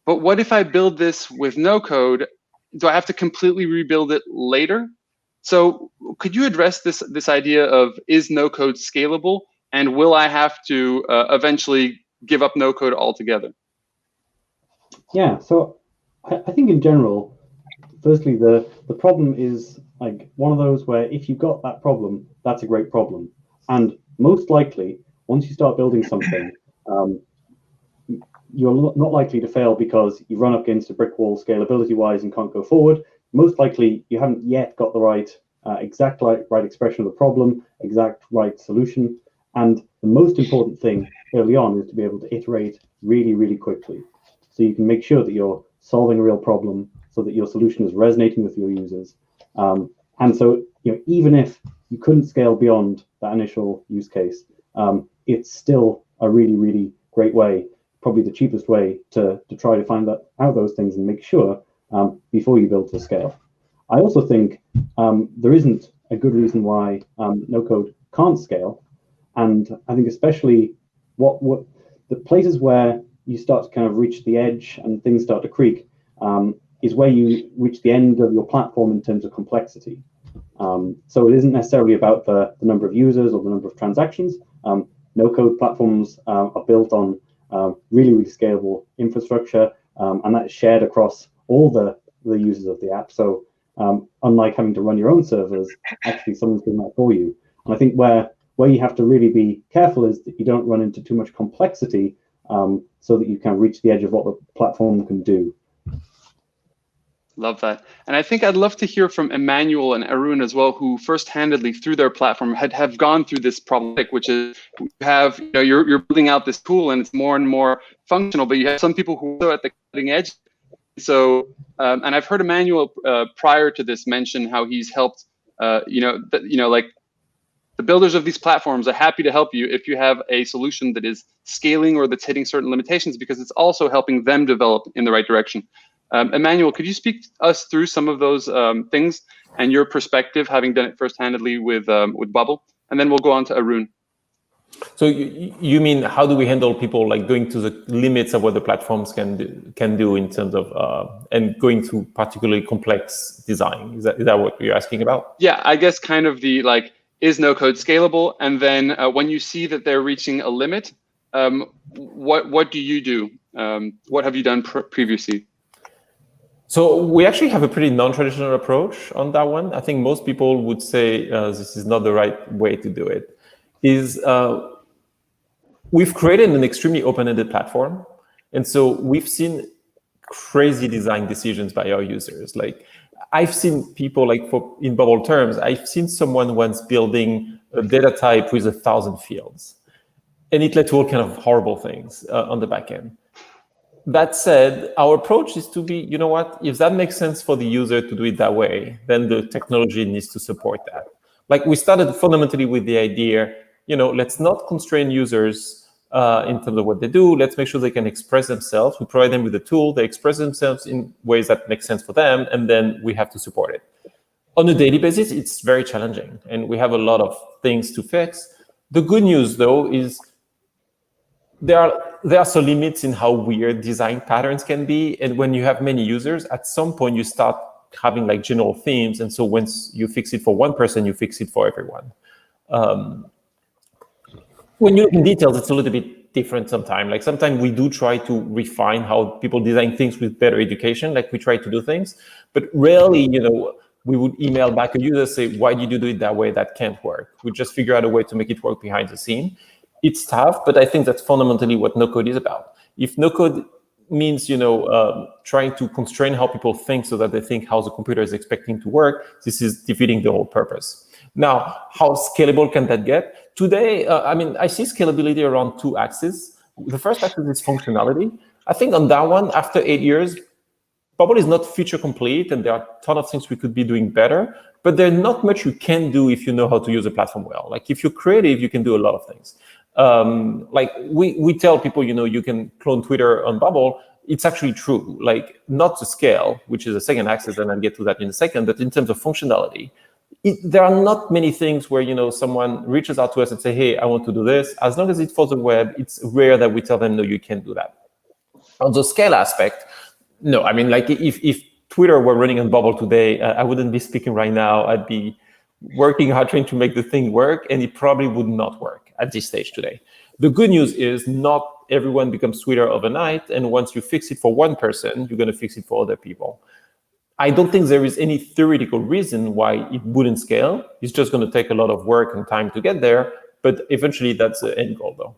but what if I build this with no code? Do I have to completely rebuild it later? So could you address this idea of, is no code scalable, and will I have to eventually give up no code altogether? Yeah, so I think in general, firstly, the problem is like one of those where if you've got that problem, that's a great problem. And most likely, once you start building something, you're not likely to fail because you run up against a brick wall scalability-wise and can't go forward. Most likely, you haven't yet got the right right expression of the problem, exact right solution. And the most important thing early on is to be able to iterate really, really quickly. So you can make sure that you're solving a real problem so that your solution is resonating with your users. And so, even if you couldn't scale beyond that initial use case, it's still a really, really great way, probably the cheapest way to try to find out those things and make sure before you build to scale. I also think there isn't a good reason why no code can't scale. And I think especially what the places where you start to kind of reach the edge and things start to creak is where you reach the end of your platform in terms of complexity. So it isn't necessarily about the number of users or the number of transactions. No-code platforms are built on really, really scalable infrastructure, and that's shared across all the users of the app. So unlike having to run your own servers, actually someone's doing that for you. And I think where you have to really be careful is that you don't run into too much complexity so that you can reach the edge of what the platform can do. Love that. And I think I'd love to hear from Emmanuel and Arun as well, who first-handedly through their platform have gone through this problematic, which is you're building out this tool and it's more and more functional, but you have some people who are at the cutting edge. So, and I've heard Emmanuel prior to this mention how he's helped, like the builders of these platforms are happy to help you if you have a solution that is scaling or that's hitting certain limitations, because it's also helping them develop in the right direction. Emmanuel, could you speak us through some of those things and your perspective, having done it first-handedly with Bubble, and then we'll go on to Arun. So you mean how do we handle people like going to the limits of what the platforms can do in terms of and going to particularly complex design? Is that what you're asking about? Yeah, I guess kind of the like, is no code scalable? And then when you see that they're reaching a limit, what do you do? What have you done previously? So we actually have a pretty non-traditional approach on that one. I think most people would say this is not the right way to do it. We've created an extremely open-ended platform. And so we've seen crazy design decisions by our users. Like I've seen people in Bubble terms, I've seen someone once building a data type with 1,000 fields. And it led to all kind of horrible things on the back end. That said, our approach is to be, you know what, if that makes sense for the user to do it that way, then the technology needs to support that. Like we started fundamentally with the idea, let's not constrain users in terms of what they do. Let's make sure they can express themselves. We provide them with a tool. They express themselves in ways that make sense for them, and then we have to support it. On a daily basis, it's very challenging, and we have a lot of things to fix. The good news, though, is there are some limits in how weird design patterns can be. And when you have many users, at some point you start having like general themes. And so once you fix it for one person, you fix it for everyone. When you look in details, it's a little bit different sometimes. Like sometimes we do try to refine how people design things with better education. Like we try to do things, but rarely, we would email back a user, say, why did you do it that way? That can't work. We just figure out a way to make it work behind the scene. It's tough, but I think that's fundamentally what no-code is about. If no-code means, trying to constrain how people think so that they think how the computer is expecting to work, this is defeating the whole purpose. Now, how scalable can that get? Today, I see scalability around two axes. The first axis is functionality. I think on that one, after 8 years, Bubble is not feature complete, and there are a ton of things we could be doing better, but there's not much you can do if you know how to use the platform well. Like if you're creative, you can do a lot of things. Like we tell people, you can clone Twitter on Bubble. It's actually true, like not to scale, which is the second axis, and I'll get to that in a second, but in terms of functionality, there are not many things where, someone reaches out to us and say, hey, I want to do this. As long as it's for the web, it's rare that we tell them, no, you can't do that. On the scale aspect, no. I mean, like if Twitter were running on bubble today, I wouldn't be speaking right now. I'd be working hard trying to make the thing work, and it probably would not work at this stage today. The good news is not everyone becomes Twitter overnight, and once you fix it for one person, you're going to fix it for other people. I don't think there is any theoretical reason why it wouldn't scale. It's just going to take a lot of work and time to get there, but eventually that's the end goal, though.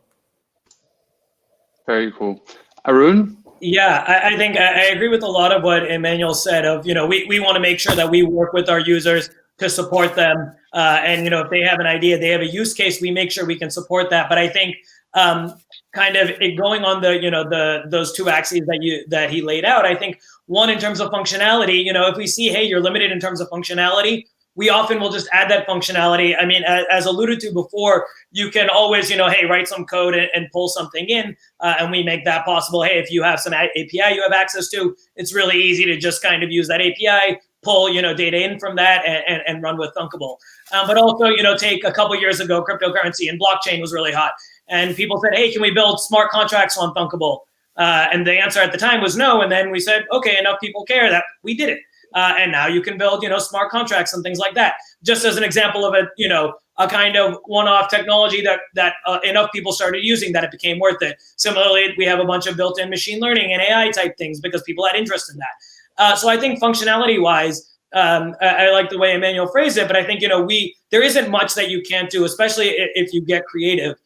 Very cool. Arun? Yeah, I think I agree with a lot of what Emmanuel said of, we want to make sure that we work with our users to support them. And, if they have an idea, they have a use case, we make sure we can support that. But I think kind of it going on those two axes that he laid out, I think one, in terms of functionality, if we see, hey, you're limited in terms of functionality, we often will just add that functionality. I mean, as alluded to before, you can always, hey, write some code and pull something in, and we make that possible. Hey, if you have some API you have access to, it's really easy to just kind of use that API, pull, data in from that and run with Thunkable. But also, take a couple years ago, cryptocurrency and blockchain was really hot. And people said, hey, can we build smart contracts on Thunkable? And the answer at the time was no. And then we said, okay, enough people care that we did it. And now you can build, smart contracts and things like that. Just as an example of a kind of one-off technology that enough people started using that it became worth it. Similarly, we have a bunch of built-in machine learning and AI type things because people had interest in that. So I think functionality-wise, I like the way Emmanuel phrased it, but I think there isn't much that you can't do, especially if you get creative.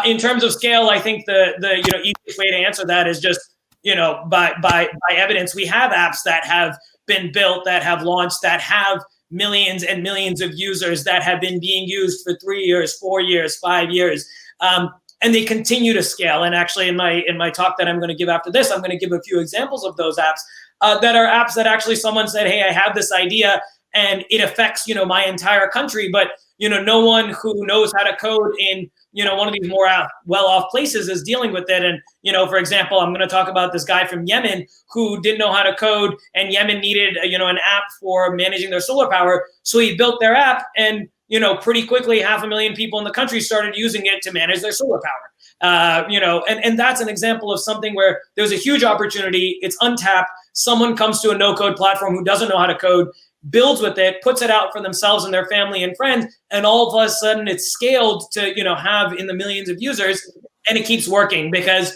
In terms of scale, I think the easiest way to answer that is just by evidence. We have apps that have been built, that have launched, that have millions and millions of users that have been being used for 3 years, 4 years, 5 years, and they continue to scale. And actually, in my talk that I'm going to give after this, I'm going to give a few examples of those apps that are apps that actually someone said, hey, I have this idea and it affects my entire country, but no one who knows how to code in one of these more well-off places is dealing with it. And, for example, I'm going to talk about this guy from Yemen who didn't know how to code, and Yemen needed, an app for managing their solar power. So he built their app, and, pretty quickly, 500,000 people in the country started using it to manage their solar power. And that's an example of something where there's a huge opportunity. It's untapped. Someone comes to a no-code platform who doesn't know how to code, builds with it, puts it out for themselves and their family and friends, and all of a sudden it's scaled to have in the millions of users, and it keeps working because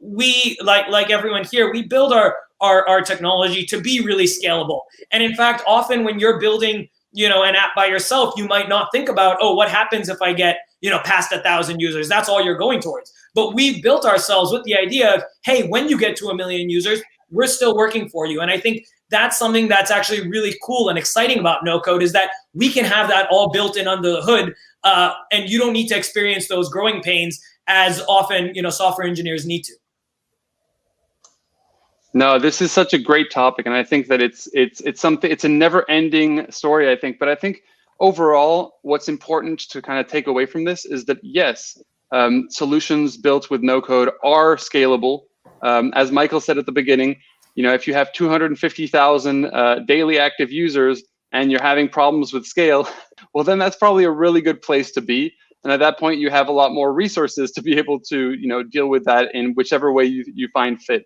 we like everyone here, we build our technology to be really scalable. And in fact, often when you're building an app by yourself, you might not think about, oh, what happens if I get past 1,000 users? That's all you're going towards. But we've built ourselves with the idea of, hey, when you get to 1 million users, we're still working for you. And I think that's something that's actually really cool and exciting about no code, is that we can have that all built in under the hood, and you don't need to experience those growing pains as often software engineers need to. No, this is such a great topic, and I think that it's a never-ending story, I think. But I think overall, what's important to kind of take away from this is that yes, solutions built with no code are scalable. As Michael said at the beginning, if you have 250,000 daily active users and you're having problems with scale, well, then that's probably a really good place to be. And at that point, you have a lot more resources to be able to, deal with that in whichever way you find fit.